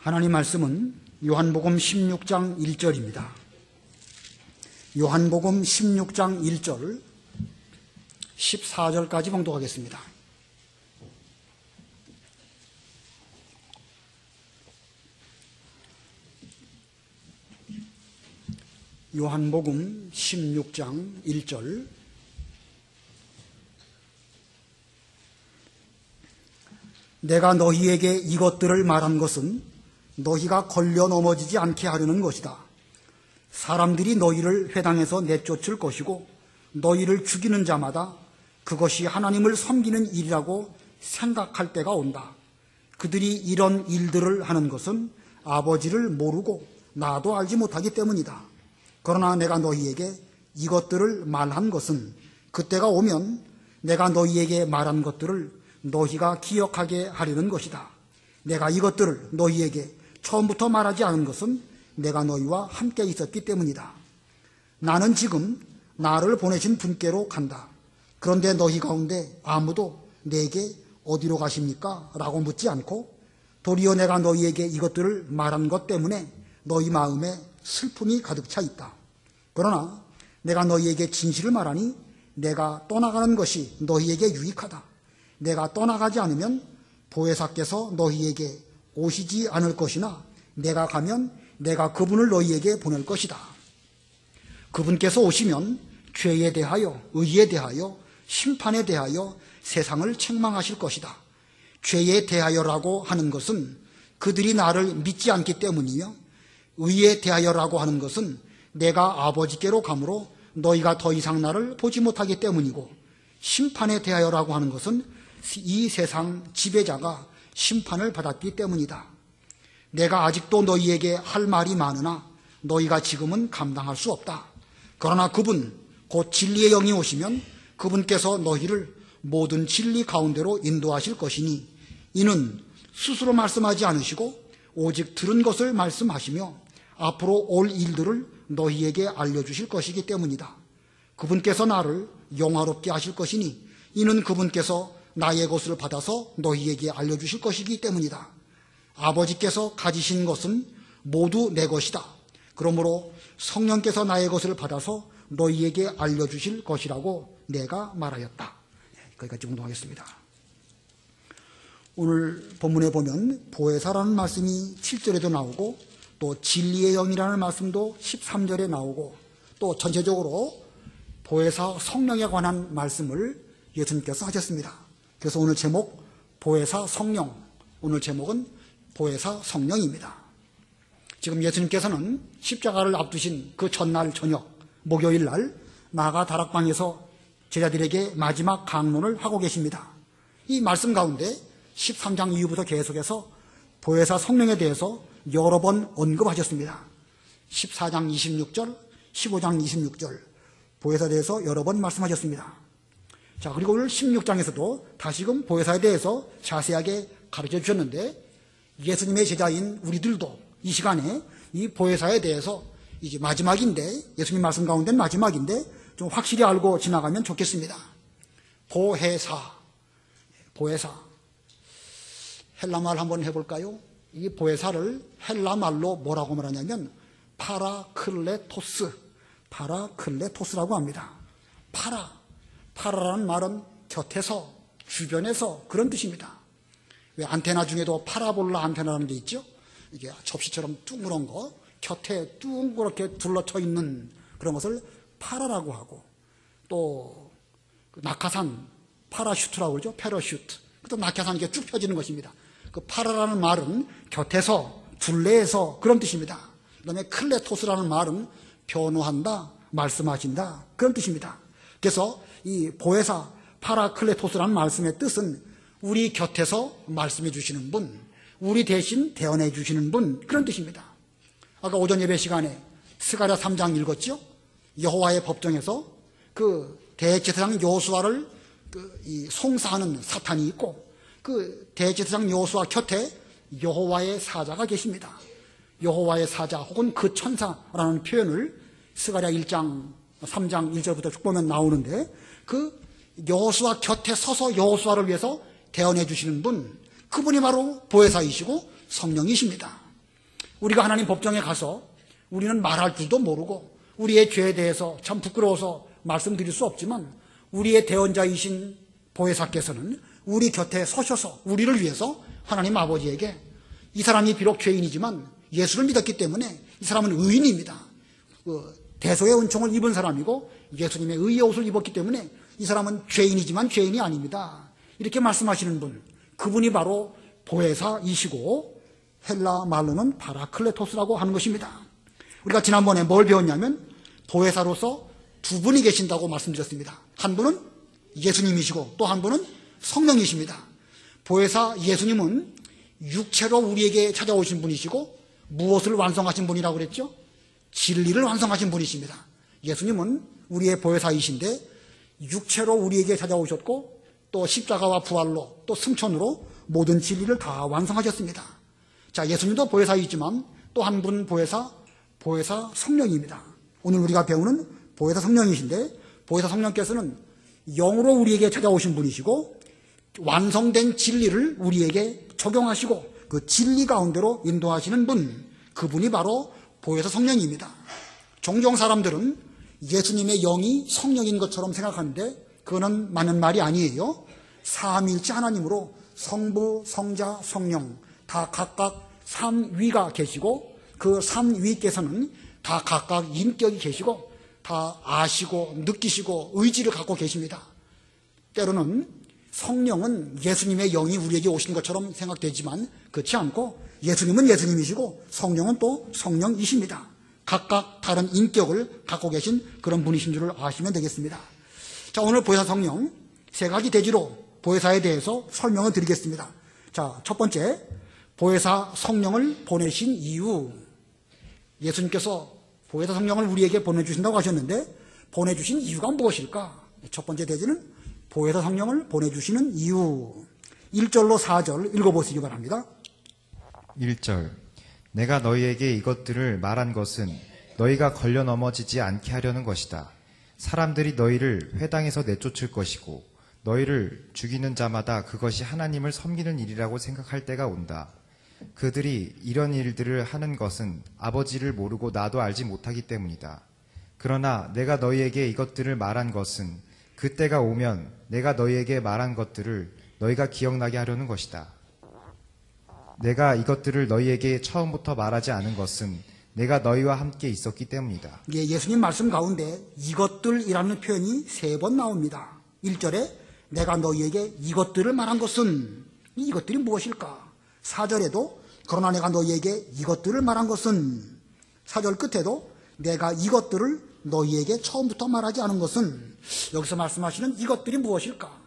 하나님 말씀은 요한복음 16장 1절입니다. 요한복음 16장 1절 14절까지 봉독하겠습니다. 요한복음 16장 1절 내가 너희에게 이것들을 말한 것은 너희가 걸려 넘어지지 않게 하려는 것이다. 사람들이 너희를 회당에서 내쫓을 것이고 너희를 죽이는 자마다 그것이 하나님을 섬기는 일이라고 생각할 때가 온다. 그들이 이런 일들을 하는 것은 아버지를 모르고 나도 알지 못하기 때문이다. 그러나 내가 너희에게 이것들을 말한 것은 그때가 오면 내가 너희에게 말한 것들을 너희가 기억하게 하려는 것이다. 내가 이것들을 너희에게 처음부터 말하지 않은 것은 내가 너희와 함께 있었기 때문이다. 나는 지금 나를 보내신 분께로 간다. 그런데 너희 가운데 아무도 내게 어디로 가십니까? 라고 묻지 않고 도리어 내가 너희에게 이것들을 말한 것 때문에 너희 마음에 슬픔이 가득 차 있다. 그러나 내가 너희에게 진실을 말하니 내가 떠나가는 것이 너희에게 유익하다. 내가 떠나가지 않으면 보혜사께서 너희에게 오시지 않을 것이나 내가 가면 내가 그분을 너희에게 보낼 것이다. 그분께서 오시면 죄에 대하여, 의에 대하여, 심판에 대하여 세상을 책망하실 것이다. 죄에 대하여라고 하는 것은 그들이 나를 믿지 않기 때문이며 의에 대하여라고 하는 것은 내가 아버지께로 가므로 너희가 더 이상 나를 보지 못하기 때문이고 심판에 대하여라고 하는 것은 이 세상 지배자가 심판을 받았기 때문이다. 내가 아직도 너희에게 할 말이 많으나 너희가 지금은 감당할 수 없다. 그러나 그분 곧 진리의 영이 오시면 그분께서 너희를 모든 진리 가운데로 인도하실 것이니 이는 스스로 말씀하지 않으시고 오직 들은 것을 말씀하시며 앞으로 올 일들을 너희에게 알려주실 것이기 때문이다. 그분께서 나를 영화롭게 하실 것이니 이는 그분께서 나의 것을 받아서 너희에게 알려주실 것이기 때문이다. 아버지께서 가지신 것은 모두 내 것이다. 그러므로 성령께서 나의 것을 받아서 너희에게 알려주실 것이라고 내가 말하였다. 거기까지 공동하겠습니다. 오늘 본문에 보면 보혜사라는 말씀이 7절에도 나오고 또 진리의 영이라는 말씀도 13절에 나오고 또 전체적으로 보혜사 성령에 관한 말씀을 예수님께서 하셨습니다. 그래서 오늘 제목 보혜사 성령, 오늘 제목은 보혜사 성령입니다. 지금 예수님께서는 십자가를 앞두신 그 전날 저녁 목요일 날 마가 다락방에서 제자들에게 마지막 강론을 하고 계십니다. 이 말씀 가운데 13장 이후부터 계속해서 보혜사 성령에 대해서 여러 번 언급하셨습니다. 14장 26절, 15장 26절 보혜사에 대해서 여러 번 말씀하셨습니다. 자, 그리고 오늘 16장에서도 다시금 보혜사에 대해서 자세하게 가르쳐 주셨는데 예수님의 제자인 우리들도 이 시간에 이 보혜사에 대해서 이제 마지막인데 예수님 말씀 가운데는 마지막인데 좀 확실히 알고 지나가면 좋겠습니다. 보혜사, 보혜사 헬라말 한번 해볼까요? 이 보혜사를 헬라말로 뭐라고 말하냐면 파라클레토스라고 합니다. 파라라는 말은 곁에서, 주변에서 그런 뜻입니다. 왜 안테나 중에도 파라볼라 안테나라는 게 있죠? 이게 접시처럼 둥그런 거, 곁에 둥그렇게 둘러쳐 있는 그런 것을 파라라고 하고 또 낙하산, 파라슈트라고 그러죠? 패러슈트. 또 낙하산 이렇게 쭉 펴지는 것입니다. 그 파라라는 말은 곁에서, 둘레에서 그런 뜻입니다. 그 다음에 클레토스라는 말은 변호한다, 말씀하신다 그런 뜻입니다. 그래서 이 보혜사 파라클레토스라는 말씀의 뜻은 우리 곁에서 말씀해 주시는 분, 우리 대신 대언해 주시는 분 그런 뜻입니다. 아까 오전 예배 시간에 스가랴 3장 읽었죠? 여호와의 법정에서 그 대제사장 여호수아를 송사하는 사탄이 있고 그 대제사장 여호수아 곁에 여호와의 사자가 계십니다. 여호와의 사자 혹은 그 천사라는 표현을 스가랴 1장 3장 1절부터 쭉 보면 나오는데 그 여호수아 곁에 서서 여호수아를 위해서 대언해 주시는 분, 그분이 바로 보혜사이시고 성령이십니다. 우리가 하나님 법정에 가서 우리는 말할 줄도 모르고 우리의 죄에 대해서 참 부끄러워서 말씀드릴 수 없지만 우리의 대언자이신 보혜사께서는 우리 곁에 서셔서 우리를 위해서 하나님 아버지에게 이 사람이 비록 죄인이지만 예수를 믿었기 때문에 이 사람은 의인입니다. 대소의 은총을 입은 사람이고 예수님의 의의 옷을 입었기 때문에 이 사람은 죄인이지만 죄인이 아닙니다. 이렇게 말씀하시는 분, 그분이 바로 보혜사이시고 헬라 말로는 파라클레토스라고 하는 것입니다. 우리가 지난번에 뭘 배웠냐면 보혜사로서 두 분이 계신다고 말씀드렸습니다. 한 분은 예수님이시고 또 한 분은 성령이십니다. 보혜사 예수님은 육체로 우리에게 찾아오신 분이시고 무엇을 완성하신 분이라고 그랬죠? 진리를 완성하신 분이십니다. 예수님은 우리의 보혜사이신데 육체로 우리에게 찾아오셨고 또 십자가와 부활로 또 승천으로 모든 진리를 다 완성하셨습니다. 자, 예수님도 보혜사이지만 또 한 분 보혜사 성령입니다. 오늘 우리가 배우는 보혜사 성령이신데 보혜사 성령께서는 영으로 우리에게 찾아오신 분이시고 완성된 진리를 우리에게 적용하시고 그 진리 가운데로 인도하시는 분, 그분이 바로 보혜사 성령입니다. 종종 사람들은 예수님의 영이 성령인 것처럼 생각하는데 그거는 맞는 말이 아니에요. 삼위일체 하나님으로 성부, 성자, 성령 다 각각 삼위가 계시고 그 삼위께서는 다 각각 인격이 계시고 다 아시고 느끼시고 의지를 갖고 계십니다. 때로는 성령은 예수님의 영이 우리에게 오신 것처럼 생각되지만 그렇지 않고 예수님은 예수님이시고 성령은 또 성령이십니다. 각각 다른 인격을 갖고 계신 그런 분이신 줄 아시면 되겠습니다. 자, 오늘 보혜사 성령 세 가지 대지로 보혜사에 대해서 설명을 드리겠습니다. 자, 첫 번째, 보혜사 성령을 보내신 이유. 예수님께서 보혜사 성령을 우리에게 보내주신다고 하셨는데 보내주신 이유가 무엇일까? 첫 번째 대지는 보혜사 성령을 보내주시는 이유. 1절로 4절 읽어보시기 바랍니다. 1절. 내가 너희에게 이것들을 말한 것은 너희가 걸려 넘어지지 않게 하려는 것이다. 사람들이 너희를 회당에서 내쫓을 것이고 너희를 죽이는 자마다 그것이 하나님을 섬기는 일이라고 생각할 때가 온다. 그들이 이런 일들을 하는 것은 아버지를 모르고 나도 알지 못하기 때문이다. 그러나 내가 너희에게 이것들을 말한 것은 그때가 오면 내가 너희에게 말한 것들을 너희가 기억나게 하려는 것이다. 내가 이것들을 너희에게 처음부터 말하지 않은 것은 내가 너희와 함께 있었기 때문이다. 예, 예수님 말씀 가운데 이것들이라는 표현이 3번 나옵니다. 1절에 내가 너희에게 이것들을 말한 것은, 이것들이 무엇일까? 4절에도 그러나 내가 너희에게 이것들을 말한 것은, 4절 끝에도 내가 이것들을 너희에게 처음부터 말하지 않은 것은, 여기서 말씀하시는 이것들이 무엇일까?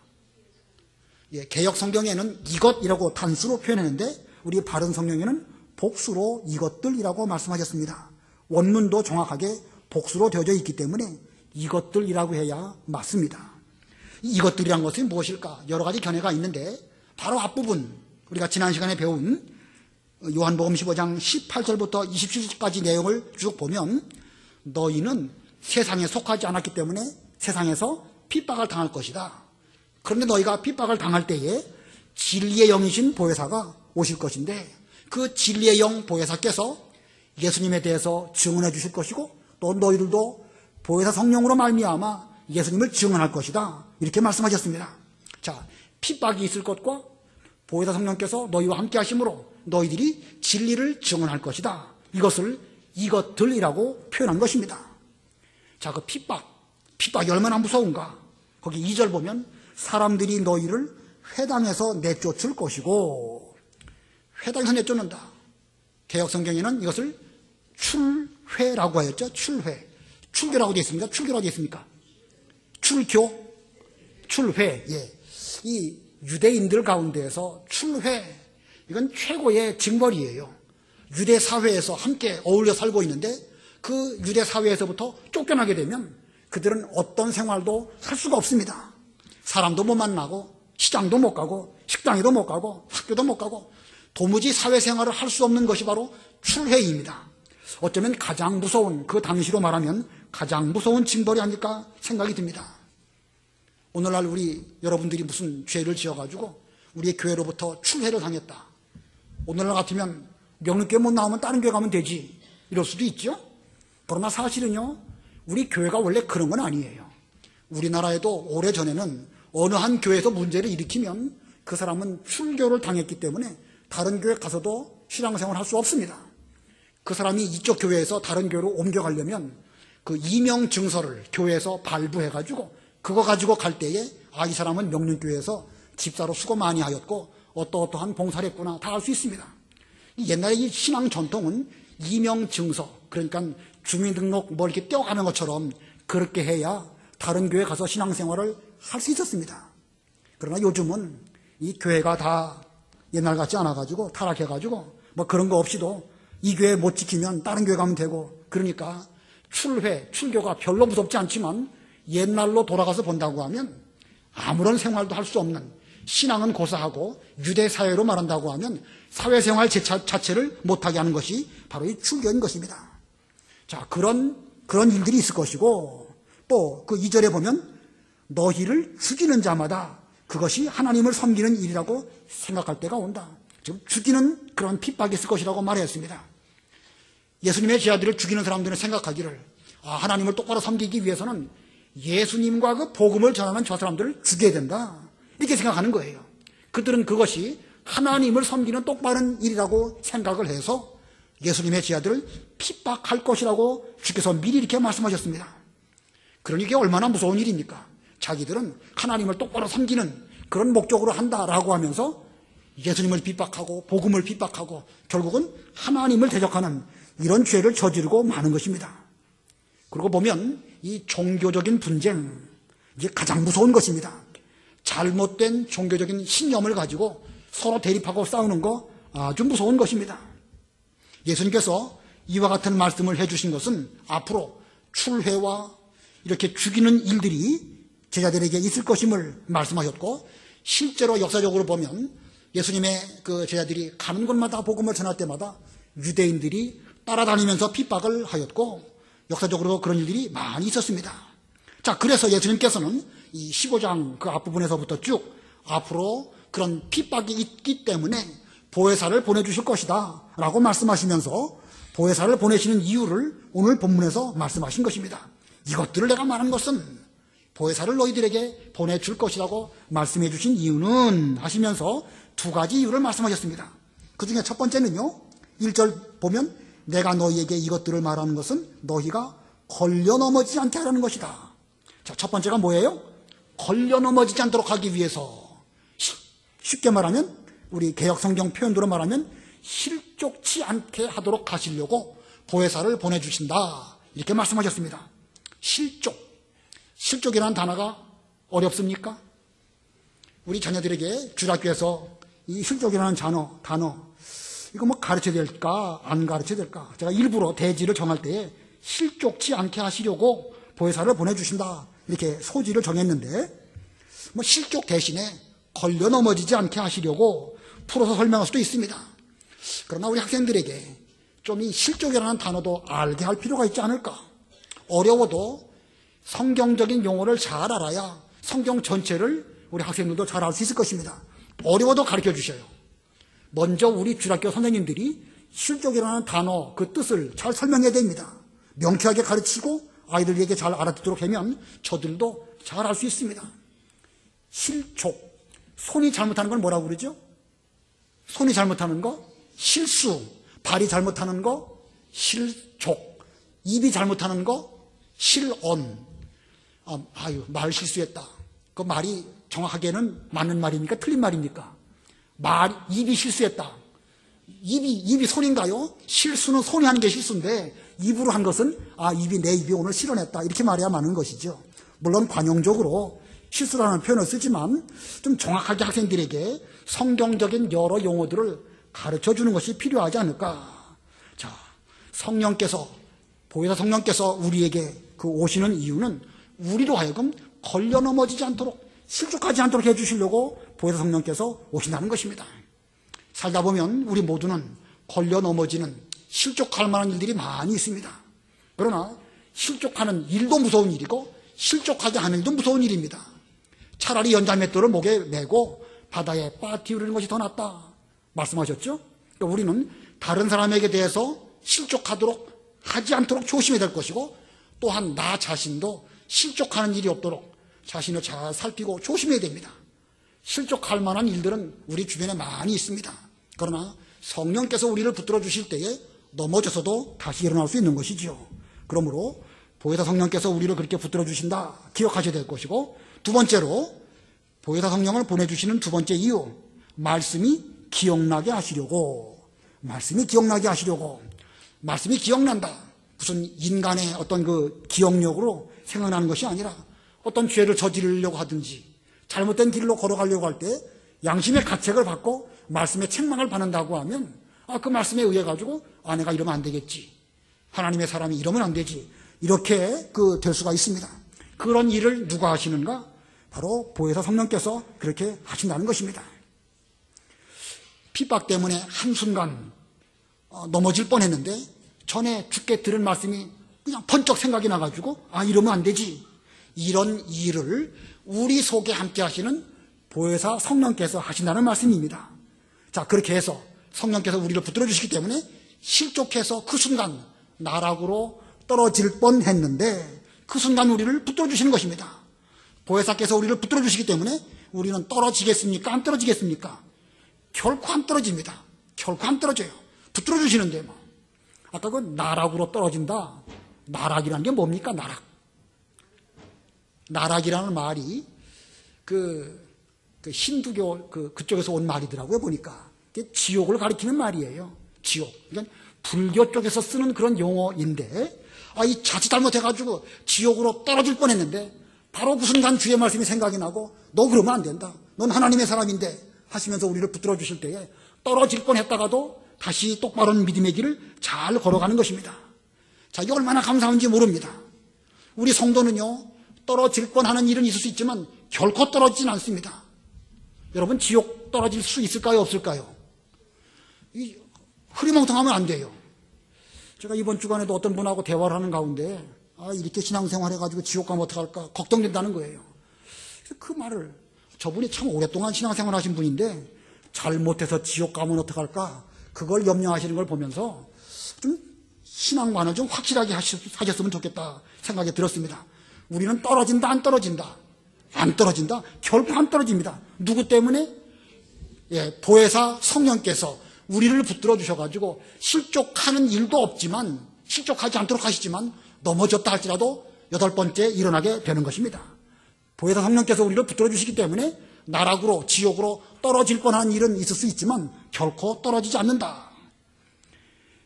예, 개역 성경에는 이것이라고 단수로 표현했는데 우리 바른 성경에는 복수로 이것들이라고 말씀하셨습니다. 원문도 정확하게 복수로 되어져 있기 때문에 이것들이라고 해야 맞습니다. 이것들이란 것이 무엇일까? 여러 가지 견해가 있는데 바로 앞부분 우리가 지난 시간에 배운 요한복음 15장 18절부터 27절까지 내용을 쭉 보면 너희는 세상에 속하지 않았기 때문에 세상에서 핍박을 당할 것이다. 그런데 너희가 핍박을 당할 때에 진리의 영이신 보혜사가 오실 것인데 그 진리의 영 보혜사께서 예수님에 대해서 증언해 주실 것이고 또 너희들도 보혜사 성령으로 말미암아 예수님을 증언할 것이다. 이렇게 말씀하셨습니다. 자, 핍박이 있을 것과 보혜사 성령께서 너희와 함께 하심으로 너희들이 진리를 증언할 것이다. 이것을 이것들이라고 표현한 것입니다. 자, 그 핍박이 얼마나 무서운가? 거기 2절 보면 사람들이 너희를 회당에서 내쫓을 것이고, 회당에서 내쫓는다. 개역 성경에는 이것을 출회라고 하였죠. 출회. 출교라고 되어 있습니다. 출교라고 되어 있습니까? 출교, 출회. 예. 이 유대인들 가운데에서 출회, 이건 최고의 징벌이에요. 유대 사회에서 함께 어울려 살고 있는데 그 유대 사회에서부터 쫓겨나게 되면 그들은 어떤 생활도 할 수가 없습니다. 사람도 못 만나고 시장도 못 가고 식당에도 못 가고 학교도 못 가고 도무지 사회생활을 할 수 없는 것이 바로 출회입니다. 어쩌면 가장 무서운, 그 당시로 말하면 가장 무서운 징벌이 아닐까 생각이 듭니다. 오늘날 우리 여러분들이 무슨 죄를 지어가지고 우리의 교회로부터 출회를 당했다. 오늘날 같으면 명륜교회 못 나오면 다른 교회 가면 되지. 이럴 수도 있죠. 그러나 사실은요, 우리 교회가 원래 그런 건 아니에요. 우리나라에도 오래전에는 어느 한 교회에서 문제를 일으키면 그 사람은 출교를 당했기 때문에 다른 교회 가서도 신앙생활을 할 수 없습니다. 그 사람이 이쪽 교회에서 다른 교회로 옮겨가려면 그 이명 증서를 교회에서 발부해가지고 그거 가지고 갈 때에 이 사람은 명륜교회에서 집사로 수고 많이 하였고 어떠어떠한 봉사를 했구나 다 알 수 있습니다. 옛날에 이 신앙 전통은 이명 증서, 그러니까 주민등록 뭐 이렇게 떼어가는 것처럼 그렇게 해야 다른 교회 가서 신앙생활을 할 수 있었습니다. 그러나 요즘은 이 교회가 다 옛날 같지 않아가지고 타락해가지고 뭐 그런 거 없이도 이 교회 못 지키면 다른 교회 가면 되고, 그러니까 출교가 별로 무섭지 않지만 옛날로 돌아가서 본다고 하면 아무런 생활도 할 수 없는, 신앙은 고사하고 유대 사회로 말한다고 하면 사회생활 자체를 못하게 하는 것이 바로 이 출교인 것입니다. 자, 그런 일들이 있을 것이고, 또 그 2절에 보면 너희를 죽이는 자마다 그것이 하나님을 섬기는 일이라고 생각할 때가 온다. 지금 죽이는 그런 핍박이 있을 것이라고 말했습니다. 예수님의 제자들을 죽이는 사람들은 생각하기를 하나님을 똑바로 섬기기 위해서는 예수님과 그 복음을 전하는 저 사람들을 죽여야 된다, 이렇게 생각하는 거예요. 그들은 그것이 하나님을 섬기는 똑바른 일이라고 생각을 해서 예수님의 제자들을 핍박할 것이라고 주께서 미리 이렇게 말씀하셨습니다. 그러니 이게 얼마나 무서운 일입니까? 자기들은 하나님을 똑바로 섬기는 그런 목적으로 한다라고 하면서 예수님을 핍박하고 복음을 핍박하고 결국은 하나님을 대적하는 이런 죄를 저지르고 마는 것입니다. 그리고 보면 이 종교적인 분쟁, 이게 가장 무서운 것입니다. 잘못된 종교적인 신념을 가지고 서로 대립하고 싸우는 거 아주 무서운 것입니다. 예수님께서 이와 같은 말씀을 해주신 것은 앞으로 출회와 이렇게 죽이는 일들이 제자들에게 있을 것임을 말씀하셨고, 실제로 역사적으로 보면 예수님의 그 제자들이 가는 곳마다 복음을 전할 때마다 유대인들이 따라다니면서 핍박을 하였고, 역사적으로 그런 일들이 많이 있었습니다. 자, 그래서 예수님께서는 이 15장 그 앞부분에서부터 쭉 앞으로 그런 핍박이 있기 때문에 보혜사를 보내주실 것이다 라고 말씀하시면서 보혜사를 보내시는 이유를 오늘 본문에서 말씀하신 것입니다. 이것들을 내가 말한 것은 보혜사를 너희들에게 보내줄 것이라고 말씀해 주신 이유는 하시면서 두 가지 이유를 말씀하셨습니다. 그 중에 첫 번째는요, 1절 보면 내가 너희에게 이것들을 말하는 것은 너희가 걸려 넘어지지 않게 하라는 것이다. 자, 첫 번째가 뭐예요? 걸려 넘어지지 않도록 하기 위해서, 쉽게 말하면 우리 개역 성경 표현으로 말하면 실족치 않게 하도록 하시려고 보혜사를 보내주신다, 이렇게 말씀하셨습니다. 실족이라는 단어가 어렵습니까? 우리 자녀들에게 주일학교에서 이 실족이라는 단어 이거 뭐 가르쳐야 될까 안 가르쳐야 될까, 제가 일부러 대지를 정할 때에 실족치 않게 하시려고 보혜사를 보내주신다, 이렇게 소지를 정했는데, 뭐 실족 대신에 걸려 넘어지지 않게 하시려고 풀어서 설명할 수도 있습니다. 그러나 우리 학생들에게 좀 이 실족이라는 단어도 알게 할 필요가 있지 않을까. 어려워도 성경적인 용어를 잘 알아야 성경 전체를 우리 학생들도 잘 알 수 있을 것입니다. 어려워도 가르쳐 주셔요. 먼저 우리 주일학교 선생님들이 실족이라는 단어 그 뜻을 잘 설명해야 됩니다. 명쾌하게 가르치고 아이들에게 잘 알아듣도록 하면 저들도 잘 알 수 있습니다. 실족, 손이 잘못하는 건 뭐라고 그러죠? 손이 잘못하는 거 실수, 발이 잘못하는 거 실족, 입이 잘못하는 거 실언. 말 실수했다. 그 말이 정확하게는 맞는 말입니까? 틀린 말입니까? 입이 실수했다. 입이 손인가요? 실수는 손이 하는 게 실수인데 입으로 한 것은 내 입이 오늘 실언했다, 이렇게 말해야 맞는 것이죠. 물론 관용적으로 실수라는 표현을 쓰지만 좀 정확하게 학생들에게 성경적인 여러 용어들을 가르쳐 주는 것이 필요하지 않을까. 자, 보혜사 성령께서 우리에게 그 오시는 이유는 우리로 하여금 걸려 넘어지지 않도록, 실족하지 않도록 해주시려고 보혜사 성령께서 오신다는 것입니다. 살다 보면 우리 모두는 걸려 넘어지는, 실족할 만한 일들이 많이 있습니다. 그러나 실족하는 일도 무서운 일이고 실족하지 않은 일도 무서운 일입니다. 차라리 연자맷돌을 목에 메고 바다에 빠뜨리는 것이 더 낫다 말씀하셨죠? 그러니까 우리는 다른 사람에게 대해서 실족하도록 하지 않도록 조심해야 될 것이고, 또한 나 자신도 실족하는 일이 없도록 자신을 잘 살피고 조심해야 됩니다. 실족할 만한 일들은 우리 주변에 많이 있습니다. 그러나 성령께서 우리를 붙들어 주실 때에 넘어져서도 다시 일어날 수 있는 것이지요. 그러므로 보혜사 성령께서 우리를 그렇게 붙들어 주신다 기억하셔야 될 것이고, 두 번째로 보혜사 성령을 보내주시는 두 번째 이유, 말씀이 기억나게 하시려고. 말씀이 기억나게 하시려고. 말씀이 기억난다. 무슨 인간의 어떤 그 기억력으로 생각나는 것이 아니라, 어떤 죄를 저지르려고 하든지 잘못된 길로 걸어가려고 할 때 양심의 가책을 받고 말씀의 책망을 받는다고 하면, 그 말씀에 의해 가지고 내가 이러면 안 되겠지, 하나님의 사람이 이러면 안 되지, 이렇게 될 수가 있습니다. 그런 일을 누가 하시는가? 바로 보혜사 성령께서 그렇게 하신다는 것입니다. 핍박 때문에 한순간 넘어질 뻔했는데 전에 주께 들은 말씀이 그냥 번쩍 생각이 나가지고 이러면 안 되지, 이런 일을 우리 속에 함께 하시는 보혜사 성령께서 하신다는 말씀입니다. 자, 그렇게 해서 성령께서 우리를 붙들어 주시기 때문에 실족해서 그 순간 나락으로 떨어질 뻔했는데 그 순간 우리를 붙들어 주시는 것입니다. 보혜사께서 우리를 붙들어 주시기 때문에 우리는 떨어지겠습니까? 안 떨어지겠습니까? 결코 안 떨어집니다. 결코 안 떨어져요. 붙들어 주시는데 뭐. 아까 그 나락으로 떨어진다. 나락이라는 게 뭡니까? 나락. 나락이라는 말이 그 힌두교 그쪽에서 온 말이더라고요. 보니까 지옥을 가리키는 말이에요. 지옥. 그러니까 불교 쪽에서 쓰는 그런 용어인데, 이 자칫 잘못해가지고 지옥으로 떨어질 뻔했는데 바로 그 순간 주의 말씀이 생각이 나고, 너 그러면 안 된다, 넌 하나님의 사람인데 하시면서 우리를 붙들어 주실 때에 떨어질 뻔했다가도 다시 똑바른 믿음의 길을 잘 걸어가는 것입니다. 자, 이게 얼마나 감사한지 모릅니다. 우리 성도는요, 떨어질 뻔하는 일은 있을 수 있지만 결코 떨어지진 않습니다. 여러분, 지옥 떨어질 수 있을까요? 없을까요? 흐리멍텅하면 안 돼요. 제가 이번 주간에도 어떤 분하고 대화를 하는 가운데 이렇게 신앙생활 해가지고 지옥 가면 어떡할까 걱정된다는 거예요. 그 말을, 저분이 참 오랫동안 신앙생활 하신 분인데 잘못해서 지옥 가면 어떡할까 그걸 염려하시는 걸 보면서 좀 신앙관을 좀 확실하게 하셨으면 좋겠다 생각이 들었습니다. 우리는 떨어진다 안 떨어진다? 안 떨어진다? 결코 안 떨어집니다. 누구 때문에? 보혜사 성령께서 우리를 붙들어 주셔가지고 실족하는 일도 없지만, 실족하지 않도록 하시지만 넘어졌다 할지라도 8번째 일어나게 되는 것입니다. 보혜사 성령께서 우리를 붙들어 주시기 때문에 나락으로, 지옥으로 떨어질 뻔한 일은 있을 수 있지만 결코 떨어지지 않는다.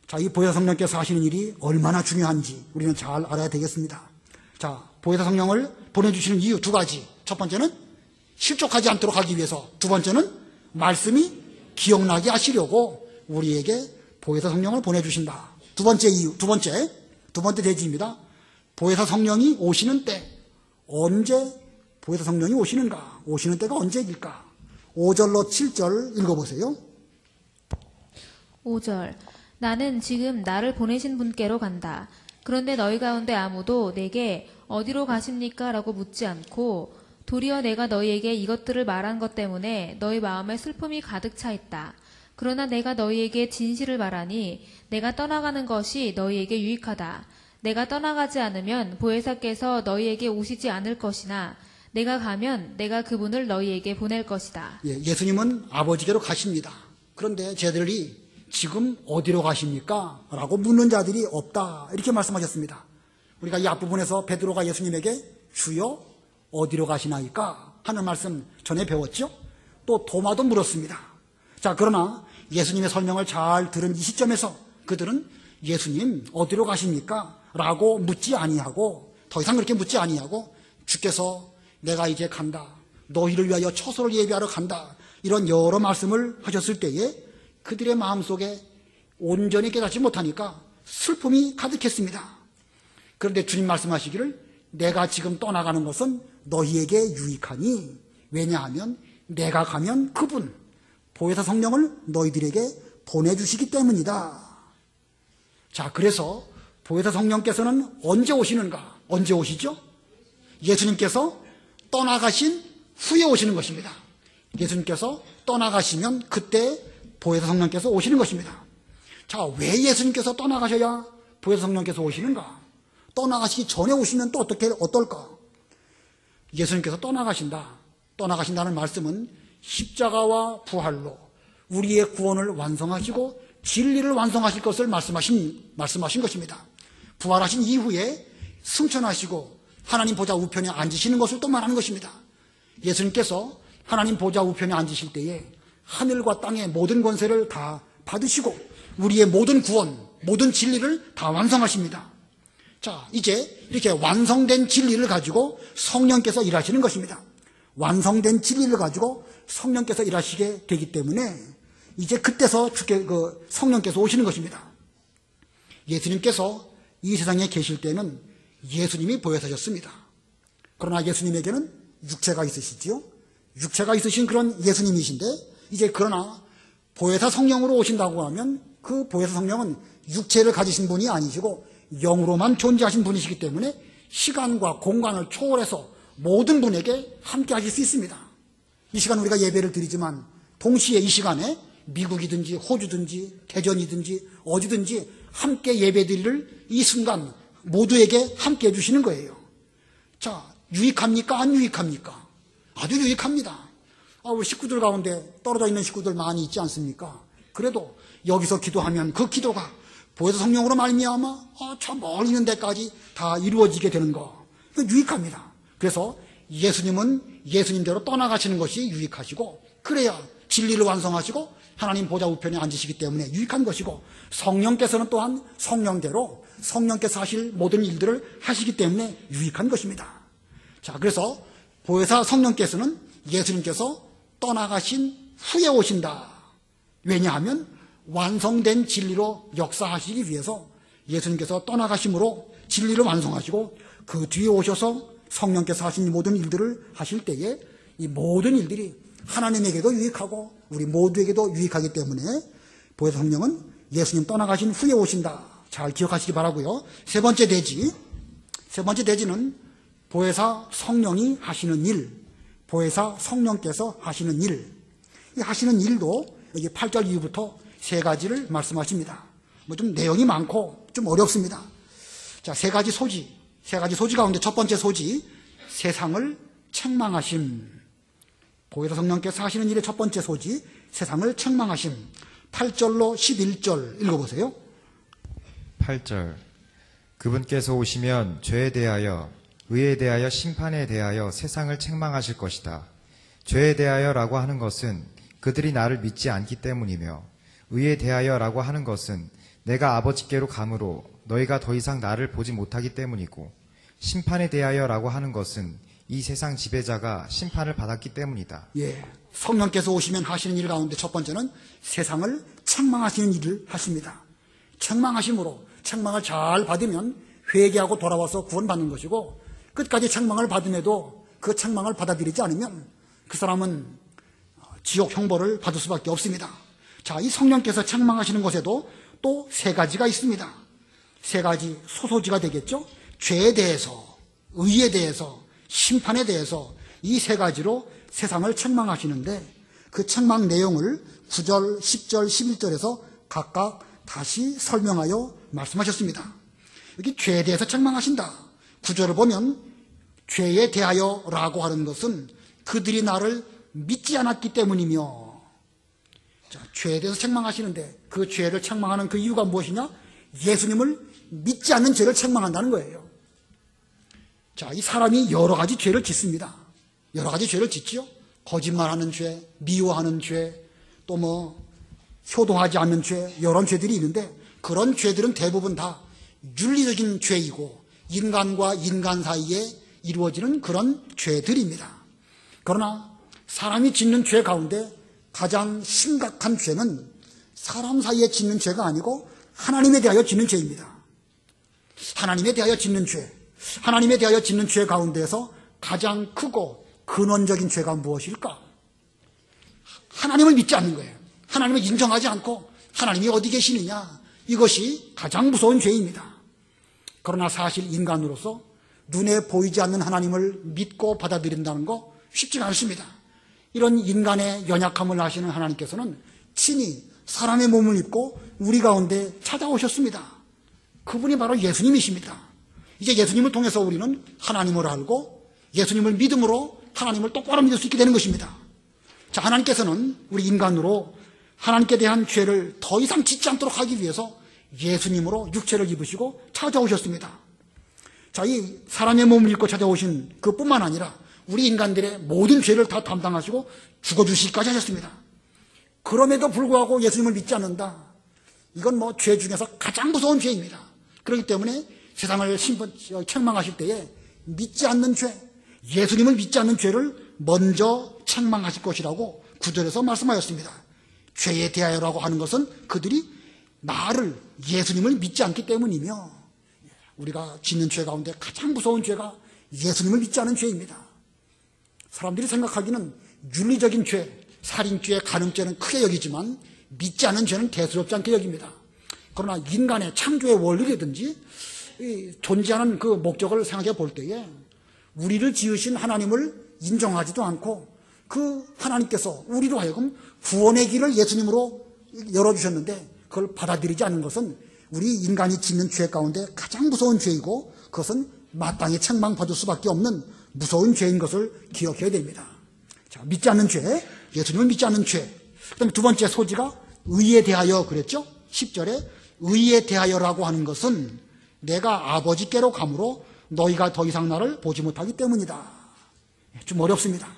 자, 이 보혜사 성령께서 하시는 일이 얼마나 중요한지 우리는 잘 알아야 되겠습니다. 자, 보혜사 성령을 보내주시는 이유 두 가지. 첫 번째는 실족하지 않도록 하기 위해서, 두 번째는 말씀이 기억나게 하시려고 우리에게 보혜사 성령을 보내주신다. 두 번째 이유, 두 번째 대지입니다. 보혜사 성령이 오시는 때, 언제 보혜사 성령이 오시는가? 오시는 때가 언제일까? 5절로 7절 읽어보세요. 5절. 나는 지금 나를 보내신 분께로 간다. 그런데 너희 가운데 아무도 내게 어디로 가십니까? 라고 묻지 않고, 도리어 내가 너희에게 이것들을 말한 것 때문에 너희 마음에 슬픔이 가득 차 있다. 그러나 내가 너희에게 진실을 말하니 내가 떠나가는 것이 너희에게 유익하다. 내가 떠나가지 않으면 보혜사께서 너희에게 오시지 않을 것이나 내가 가면 내가 그분을 너희에게 보낼 것이다. 예수님은 아버지께로 가십니다. 그런데 쟤들이 지금 어디로 가십니까? 라고 묻는 자들이 없다. 이렇게 말씀하셨습니다. 우리가 이 앞부분에서 베드로가 예수님에게 주여 어디로 가시나이까? 하는 말씀 전에 배웠죠? 또 도마도 물었습니다. 자, 그러나 예수님의 설명을 잘 들은 이 시점에서 그들은 예수님 어디로 가십니까? 라고 묻지 아니하고, 더 이상 그렇게 묻지 아니하고, 주께서 내가 이제 간다, 너희를 위하여 처소를 예비하러 간다, 이런 여러 말씀을 하셨을 때에 그들의 마음속에 온전히 깨닫지 못하니까 슬픔이 가득했습니다. 그런데 주님 말씀하시기를 내가 지금 떠나가는 것은 너희에게 유익하니, 왜냐하면 내가 가면 그분, 보혜사 성령을 너희들에게 보내주시기 때문이다. 자, 그래서 보혜사 성령께서는 언제 오시는가? 언제 오시죠? 예수님께서 떠나가신 후에 오시는 것입니다. 예수님께서 떠나가시면 그때 보혜사 성령께서 오시는 것입니다. 자, 왜 예수님께서 떠나가셔야 보혜사 성령께서 오시는가? 떠나가시기 전에 오시면 또 어떨까? 예수님께서 떠나가신다는 말씀은 십자가와 부활로 우리의 구원을 완성하시고 진리를 완성하실 것을 말씀하신 것입니다. 부활하신 이후에 승천하시고 하나님 보좌 우편에 앉으시는 것을 또 말하는 것입니다. 예수님께서 하나님 보좌 우편에 앉으실 때에 하늘과 땅의 모든 권세를 다 받으시고 우리의 모든 구원, 모든 진리를 다 완성하십니다. 자, 이제 이렇게 완성된 진리를 가지고 성령께서 일하시는 것입니다. 완성된 진리를 가지고 성령께서 일하시게 되기 때문에 이제 그때서 성령께서 오시는 것입니다. 예수님께서 이 세상에 계실 때는 예수님이 보혜사셨습니다. 그러나 예수님에게는 육체가 있으시지요. 육체가 있으신 그런 예수님이신데 이제 그러나 보혜사 성령으로 오신다고 하면 그 보혜사 성령은 육체를 가지신 분이 아니시고 영으로만 존재하신 분이시기 때문에 시간과 공간을 초월해서 모든 분에게 함께 하실 수 있습니다. 이 시간 우리가 예배를 드리지만 동시에 이 시간에 미국이든지 호주든지 대전이든지 어디든지 함께 예배 드릴 이 순간 모두에게 함께 해주시는 거예요. 자, 유익합니까? 안 유익합니까? 아주 유익합니다. 우리 식구들 가운데 떨어져 있는 식구들 많이 있지 않습니까? 그래도 여기서 기도하면 그 기도가 보혜사 성령으로 말미암아 저 멀리 있는 데까지 다 이루어지게 되는 거. 유익합니다. 그래서 예수님은 예수님대로 떠나가시는 것이 유익하시고 그래야 진리를 완성하시고 하나님 보좌 우편에 앉으시기 때문에 유익한 것이고 성령께서는 또한 성령대로 성령께서 하실 모든 일들을 하시기 때문에 유익한 것입니다. 자, 그래서 보혜사 성령께서는 예수님께서 떠나가신 후에 오신다. 왜냐하면 완성된 진리로 역사하시기 위해서 예수님께서 떠나가심으로 진리를 완성하시고 그 뒤에 오셔서 성령께서 하신 모든 일들을 하실 때에 이 모든 일들이 하나님에게도 유익하고 우리 모두에게도 유익하기 때문에 보혜사 성령은 예수님 떠나가신 후에 오신다. 잘 기억하시기 바라고요. 세 번째 대지는 보혜사 성령이 하시는 일, 보혜사 성령께서 하시는 일. 이 하시는 일도 여기 8절 이후부터 세 가지를 말씀하십니다. 좀 내용이 많고 좀 어렵습니다. 자, 세 가지 소지 가운데 첫 번째 소지, 세상을 책망하심. 보혜사 성령께서 하시는 일의 첫 번째 소지, 세상을 책망하심. 8절로 11절 읽어보세요. 8절. 그분께서 오시면 죄에 대하여, 의에 대하여, 심판에 대하여 세상을 책망하실 것이다. 죄에 대하여라고 하는 것은 그들이 나를 믿지 않기 때문이며, 의에 대하여라고 하는 것은 내가 아버지께로 가므로 너희가 더 이상 나를 보지 못하기 때문이고, 심판에 대하여라고 하는 것은 이 세상 지배자가 심판을 받았기 때문이다. 예, 성령께서 오시면 하시는 일 가운데 첫 번째는 세상을 책망하시는 일을 하십니다. 책망하심으로 책망을 잘 받으면 회개하고 돌아와서 구원받는 것이고, 끝까지 책망을 받음에도 그 책망을 받아들이지 않으면 그 사람은 지옥 형벌을 받을 수밖에 없습니다. 자, 이 성령께서 책망하시는 것에도 또 세 가지가 있습니다. 세 가지 소소지가 되겠죠. 죄에 대해서, 의에 대해서, 심판에 대해서 이 세 가지로 세상을 책망하시는데 그 책망 내용을 9절, 10절, 11절에서 각각 다시 설명하여 말씀하셨습니다. 여기 죄에 대해서 책망하신다. 9절을 보면 죄에 대하여라고 하는 것은 그들이 나를 믿지 않았기 때문이며, 자, 죄에 대해서 책망하시는데 그 죄를 책망하는 그 이유가 무엇이냐? 예수님을 믿지 않는 죄를 책망한다는 거예요. 자, 이 사람이 여러 가지 죄를 짓습니다. 여러 가지 죄를 짓지요. 거짓말하는 죄, 미워하는 죄, 또 효도하지 않는 죄, 이런 죄들이 있는데 그런 죄들은 대부분 다 윤리적인 죄이고 인간과 인간 사이에 이루어지는 그런 죄들입니다. 그러나 사람이 짓는 죄 가운데 가장 심각한 죄는 사람 사이에 짓는 죄가 아니고 하나님에 대하여 짓는 죄입니다. 하나님에 대하여 짓는 죄, 하나님에 대하여 짓는 죄 가운데서 가장 크고 근원적인 죄가 무엇일까? 하나님을 믿지 않는 거예요. 하나님을 인정하지 않고 하나님이 어디 계시느냐, 이것이 가장 무서운 죄입니다. 그러나 사실 인간으로서 눈에 보이지 않는 하나님을 믿고 받아들인다는 거 쉽지가 않습니다. 이런 인간의 연약함을 아시는 하나님께서는 친히 사람의 몸을 입고 우리 가운데 찾아오셨습니다. 그분이 바로 예수님이십니다. 이제 예수님을 통해서 우리는 하나님을 알고 예수님을 믿음으로 하나님을 똑바로 믿을 수 있게 되는 것입니다. 자, 하나님께서는 우리 인간으로 하나님께 대한 죄를 더 이상 짓지 않도록 하기 위해서 예수님으로 육체를 입으시고 찾아오셨습니다. 자, 이 사람의 몸을 입고 찾아오신 그뿐만 아니라 우리 인간들의 모든 죄를 다 담당하시고 죽어주시기까지 하셨습니다. 그럼에도 불구하고 예수님을 믿지 않는다. 이건 뭐 죄 중에서 가장 무서운 죄입니다. 그렇기 때문에 세상을 책망하실 때에 믿지 않는 죄, 예수님을 믿지 않는 죄를 먼저 책망하실 것이라고 9절에서 말씀하였습니다. 죄에 대하여라고 하는 것은 그들이 나를, 예수님을 믿지 않기 때문이며, 우리가 짓는 죄 가운데 가장 무서운 죄가 예수님을 믿지 않은 죄입니다. 사람들이 생각하기는 윤리적인 죄, 살인죄, 간음죄는 크게 여기지만 믿지 않은 죄는 대수롭지 않게 여깁니다. 그러나 인간의 창조의 원리라든지 존재하는 그 목적을 생각해 볼 때에 우리를 지으신 하나님을 인정하지도 않고 그 하나님께서 우리로 하여금 구원의 길을 예수님으로 열어주셨는데 그걸 받아들이지 않는 것은 우리 인간이 짓는 죄 가운데 가장 무서운 죄이고 그것은 마땅히 책망받을 수밖에 없는 무서운 죄인 것을 기억해야 됩니다. 자, 믿지 않는 죄, 예수님을 믿지 않는 죄. 그 다음에 두 번째 소지가 의에 대하여 그랬죠? 10절에 의에 대하여라고 하는 것은 내가 아버지께로 가므로 너희가 더 이상 나를 보지 못하기 때문이다. 좀 어렵습니다.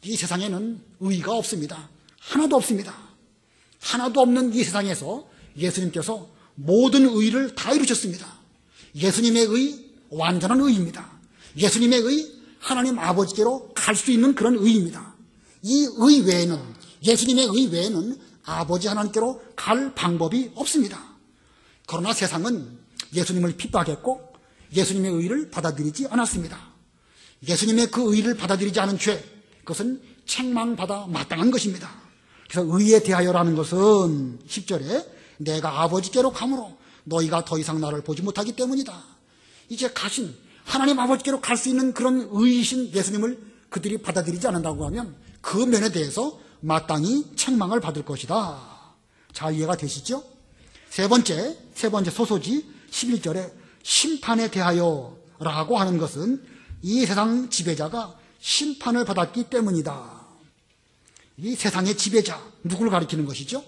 이 세상에는 의가 없습니다. 하나도 없습니다. 하나도 없는 이 세상에서 예수님께서 모든 의를 다 이루셨습니다. 예수님의 의, 완전한 의입니다. 예수님의 의, 하나님 아버지께로 갈 수 있는 그런 의입니다. 이 의 외에는, 예수님의 의 외에는 아버지 하나님께로 갈 방법이 없습니다. 그러나 세상은 예수님을 핍박했고 예수님의 의를 받아들이지 않았습니다. 예수님의 그 의를 받아들이지 않은 죄, 그것은 책망받아 마땅한 것입니다. 그래서 의에 대하여라는 것은 10절에 내가 아버지께로 가므로 너희가 더 이상 나를 보지 못하기 때문이다. 이제 가신 하나님 아버지께로 갈 수 있는 그런 의이신 예수님을 그들이 받아들이지 않는다고 하면 그 면에 대해서 마땅히 책망을 받을 것이다. 잘 이해가 되시죠? 세 번째 소소지 11절에 심판에 대하여라고 하는 것은 이 세상 지배자가 심판을 받았기 때문이다. 이 세상의 지배자, 누구를 가리키는 것이죠?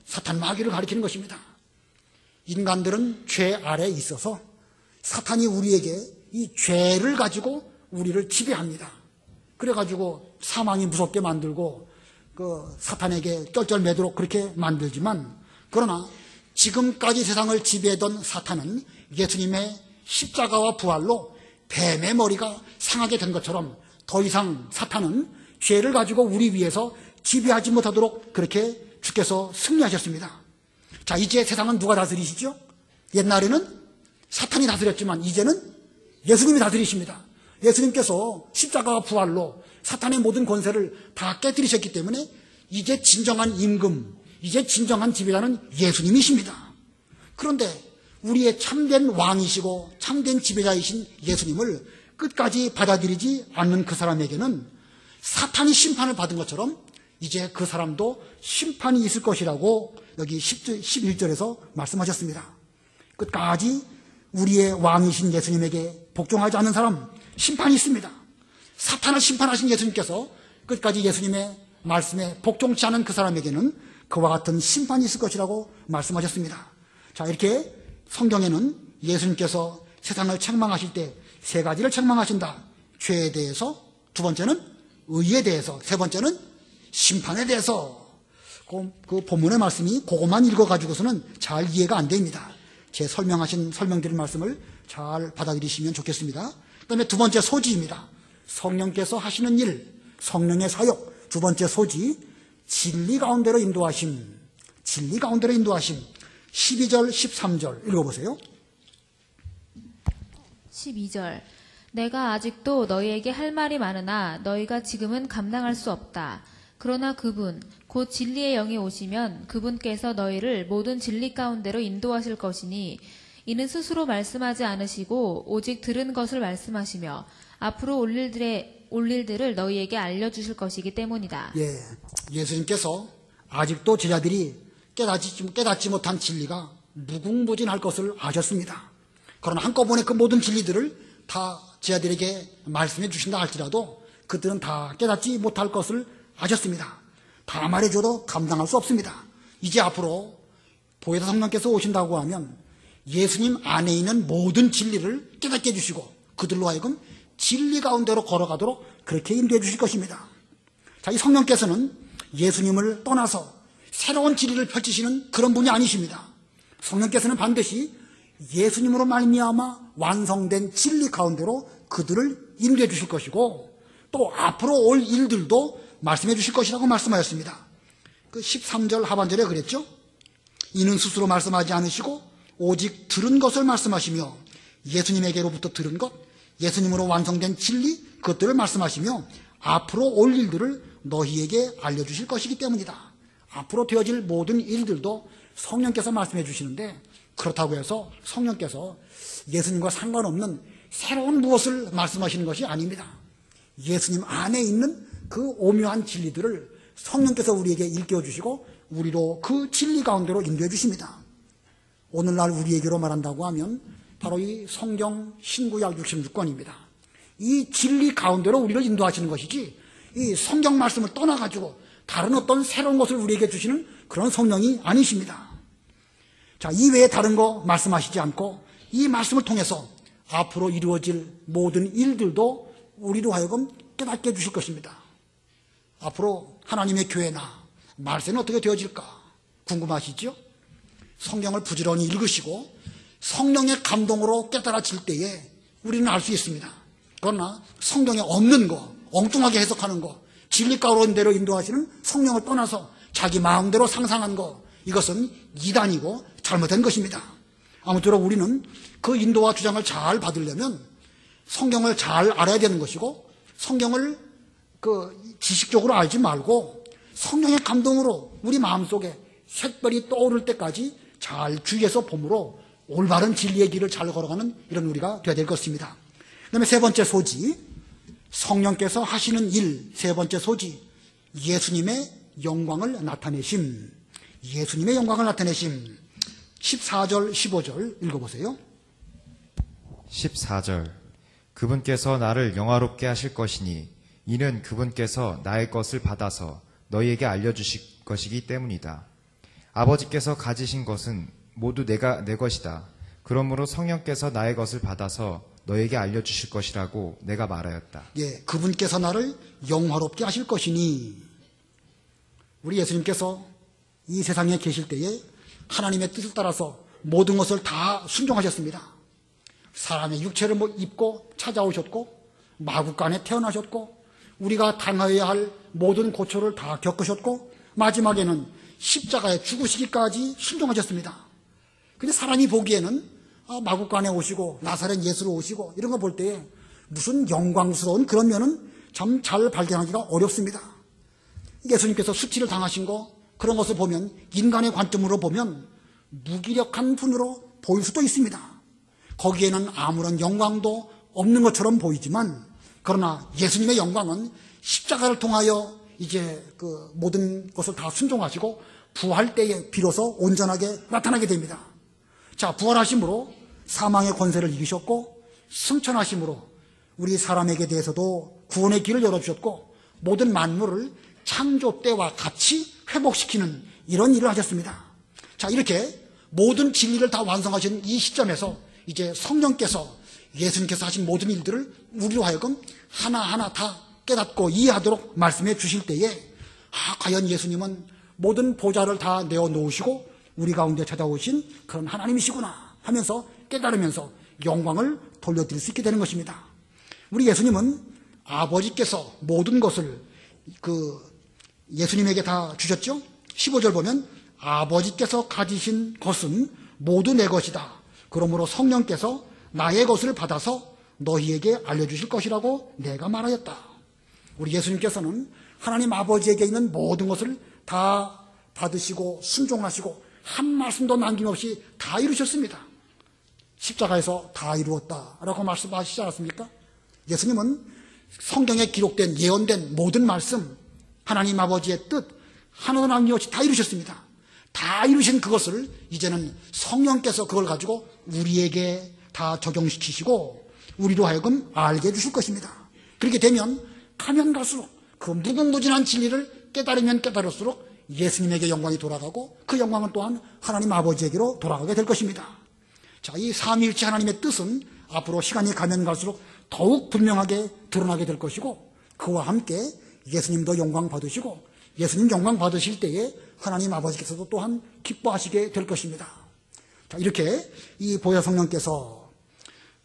사탄 마귀를 가리키는 것입니다. 인간들은 죄 아래에 있어서 사탄이 우리에게 이 죄를 가지고 우리를 지배합니다. 그래가지고 사망이 무섭게 만들고 그 사탄에게 쩔쩔매도록 그렇게 만들지만, 그러나 지금까지 세상을 지배했던 사탄은 예수님의 십자가와 부활로 뱀의 머리가 상하게 된 것처럼 더 이상 사탄은 죄를 가지고 우리 위해서 지배하지 못하도록 그렇게 주께서 승리하셨습니다. 자, 이제 세상은 누가 다스리시죠? 옛날에는 사탄이 다스렸지만 이제는 예수님이 다스리십니다. 예수님께서 십자가와 부활로 사탄의 모든 권세를 다 깨뜨리셨기 때문에 이제 진정한 임금, 이제 진정한 지배자는 예수님이십니다. 그런데 우리의 참된 왕이시고 참된 지배자이신 예수님을 끝까지 받아들이지 않는 그 사람에게는 사탄이 심판을 받은 것처럼 이제 그 사람도 심판이 있을 것이라고 여기 11절에서 말씀하셨습니다. 끝까지 우리의 왕이신 예수님에게 복종하지 않는 사람, 심판이 있습니다. 사탄을 심판하신 예수님께서 끝까지 예수님의 말씀에 복종치 않은 그 사람에게는 그와 같은 심판이 있을 것이라고 말씀하셨습니다. 자, 이렇게 성경에는 예수님께서 세상을 책망하실 때 세 가지를 책망하신다. 죄에 대해서, 두 번째는 의에 대해서, 세 번째는 심판에 대해서. 그 본문의 말씀이 그것만 읽어가지고서는 잘 이해가 안 됩니다. 제 설명드린 말씀을 잘 받아들이시면 좋겠습니다. 그 다음에 두 번째 소지입니다. 성령께서 하시는 일, 성령의 사역. 두 번째 소지, 진리 가운데로 인도하심. 진리 가운데로 인도하심. 12절, 13절 읽어보세요. 12절 내가 아직도 너희에게 할 말이 많으나 너희가 지금은 감당할 수 없다. 그러나 그분 곧 진리의 영이 오시면 그분께서 너희를 모든 진리 가운데로 인도하실 것이니 이는 스스로 말씀하지 않으시고 오직 들은 것을 말씀하시며 앞으로 올 일들을 너희에게 알려주실 것이기 때문이다. 예수님께서 아직도 제자들이 깨닫지 못한 진리가 무궁무진할 것을 아셨습니다. 그러나 한꺼번에 그 모든 진리들을 다 제자들에게 말씀해 주신다 할지라도 그들은 다 깨닫지 못할 것을 아셨습니다. 다 말해줘도 감당할 수 없습니다. 이제 앞으로 보혜사 성령께서 오신다고 하면 예수님 안에 있는 모든 진리를 깨닫게 해주시고 그들로 하여금 진리 가운데로 걸어가도록 그렇게 인도해 주실 것입니다. 자, 이 성령께서는 예수님을 떠나서 새로운 진리를 펼치시는 그런 분이 아니십니다. 성령께서는 반드시 예수님으로 말미암아 완성된 진리 가운데로 그들을 인도해 주실 것이고 또 앞으로 올 일들도 말씀해 주실 것이라고 말씀하였습니다. 그 13절 하반절에 그랬죠. 이는 스스로 말씀하지 않으시고 오직 들은 것을 말씀하시며 예수님에게로부터 들은 것, 예수님으로 완성된 진리 그것들을 말씀하시며 앞으로 올 일들을 너희에게 알려주실 것이기 때문이다. 앞으로 되어질 모든 일들도 성령께서 말씀해 주시는데 그렇다고 해서 성령께서 예수님과 상관없는 새로운 무엇을 말씀하시는 것이 아닙니다. 예수님 안에 있는 그 오묘한 진리들을 성령께서 우리에게 일깨워 주시고 우리로 그 진리 가운데로 인도해 주십니다. 오늘날 우리에게로 말한다고 하면 바로 이 성경 신구약 66권입니다. 이 진리 가운데로 우리를 인도하시는 것이지 이 성경 말씀을 떠나가지고 다른 어떤 새로운 것을 우리에게 주시는 그런 성령이 아니십니다. 자, 이외에 다른 거 말씀하시지 않고 이 말씀을 통해서 앞으로 이루어질 모든 일들도 우리로 하여금 깨닫게 해주실 것입니다. 앞으로 하나님의 교회나 말세는 어떻게 되어질까 궁금하시죠? 성경을 부지런히 읽으시고 성령의 감동으로 깨달아질 때에 우리는 알 수 있습니다. 그러나 성경에 없는 거, 엉뚱하게 해석하는 거, 진리 가운데로 인도하시는 성령을 떠나서 자기 마음대로 상상한 거, 이것은 이단이고 잘못된 것입니다. 아무쪼록 우리는 그 인도와 주장을 잘 받으려면 성경을 잘 알아야 되는 것이고 성경을 지식적으로 알지 말고 성령의 감동으로 우리 마음속에 색별이 떠오를 때까지 잘 주의해서 봄으로 올바른 진리의 길을 잘 걸어가는 이런 우리가 되어야 될 것입니다. 그 다음에 세 번째 소지, 성령께서 하시는 일, 세 번째 소지, 예수님의 영광을 나타내심. 예수님의 영광을 나타내심. 14절, 15절 읽어보세요. 14절 그분께서 나를 영화롭게 하실 것이니 이는 그분께서 나의 것을 받아서 너희에게 알려주실 것이기 때문이다. 아버지께서 가지신 것은 모두 내 것이다. 그러므로 성령께서 나의 것을 받아서 너에게 알려주실 것이라고 내가 말하였다. 예, 그분께서 나를 영화롭게 하실 것이니 우리 예수님께서 이 세상에 계실 때에 하나님의 뜻을 따라서 모든 것을 다 순종하셨습니다. 사람의 육체를 입고 찾아오셨고 마구간에 태어나셨고 우리가 당하여야 할 모든 고초를 다 겪으셨고 마지막에는 십자가에 죽으시기까지 순종하셨습니다. 근데 사람이 보기에는 마구간에 오시고 나사렛 예수로 오시고 이런 거 볼 때에 무슨 영광스러운 그런 면은 참 잘 발견하기가 어렵습니다. 예수님께서 수치를 당하신 거 그런 것을 보면 인간의 관점으로 보면 무기력한 분으로 보일 수도 있습니다. 거기에는 아무런 영광도 없는 것처럼 보이지만 그러나 예수님의 영광은 십자가를 통하여 이제 그 모든 것을 다 순종하시고 부활 때에 비로소 온전하게 나타나게 됩니다. 자, 부활하심으로 사망의 권세를 이기셨고 승천하심으로 우리 사람에게 대해서도 구원의 길을 열어주셨고 모든 만물을 창조 때와 같이 회복시키는 이런 일을 하셨습니다. 자, 이렇게 모든 진리를 다 완성하신 이 시점에서 이제 성령께서 예수님께서 하신 모든 일들을 우리로 하여금 하나하나 다 깨닫고 이해하도록 말씀해 주실 때에 과연 예수님은 모든 보좌를 다 내어놓으시고 우리 가운데 찾아오신 그런 하나님이시구나 하면서 깨달으면서 영광을 돌려드릴 수 있게 되는 것입니다. 우리 예수님은 아버지께서 모든 것을 예수님에게 다 주셨죠. 15절 보면 아버지께서 가지신 것은 모두 내 것이다. 그러므로 성령께서 나의 것을 받아서 너희에게 알려주실 것이라고 내가 말하였다. 우리 예수님께서는 하나님 아버지에게 있는 모든 것을 다 받으시고 순종하시고 한 말씀도 남김없이 다 이루셨습니다. 십자가에서 다 이루었다라고 말씀하시지 않았습니까? 예수님은 성경에 기록된 예언된 모든 말씀, 하나님 아버지의 뜻 하나도 남김없이 다 이루셨습니다. 다 이루신 그것을 이제는 성령께서 그걸 가지고 우리에게 다 적용시키시고 우리로 하여금 알게 해주실 것입니다. 그렇게 되면 가면 갈수록 그 무궁무진한 진리를 깨달으면 깨달을수록 예수님에게 영광이 돌아가고 그 영광은 또한 하나님 아버지에게로 돌아가게 될 것입니다. 자, 이 삼위일체 하나님의 뜻은 앞으로 시간이 가면 갈수록 더욱 분명하게 드러나게 될 것이고 그와 함께 예수님도 영광 받으시고 예수님 영광 받으실 때에 하나님 아버지께서도 또한 기뻐하시게 될 것입니다. 자, 이렇게 이 보혈 성령께서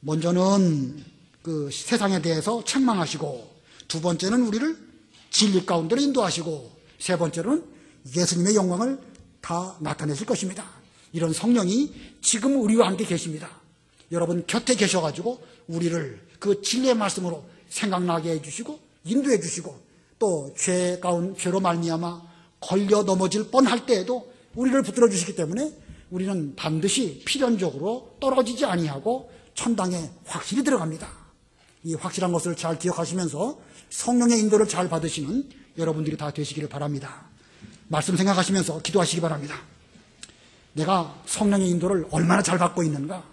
먼저는 그 세상에 대해서 책망하시고 두 번째는 우리를 진리 가운데로 인도하시고 세 번째로는 예수님의 영광을 다 나타내실 것입니다. 이런 성령이 지금 우리와 함께 계십니다. 여러분 곁에 계셔가지고 우리를 그 진리의 말씀으로 생각나게 해주시고 인도해 주시고 또 죄로 말미암아 걸려 넘어질 뻔할 때에도 우리를 붙들어 주시기 때문에 우리는 반드시 필연적으로 떨어지지 아니하고 천당에 확실히 들어갑니다. 이 확실한 것을 잘 기억하시면서 성령의 인도를 잘 받으시는 여러분들이 다 되시기를 바랍니다. 말씀 생각하시면서 기도하시기 바랍니다. 내가 성령의 인도를 얼마나 잘 받고 있는가,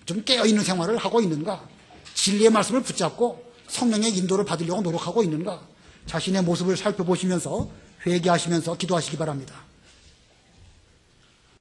좀 깨어있는 생활을 하고 있는가, 진리의 말씀을 붙잡고 성령의 인도를 받으려고 노력하고 있는가, 자신의 모습을 살펴보시면서 회개하시면서 기도하시기 바랍니다.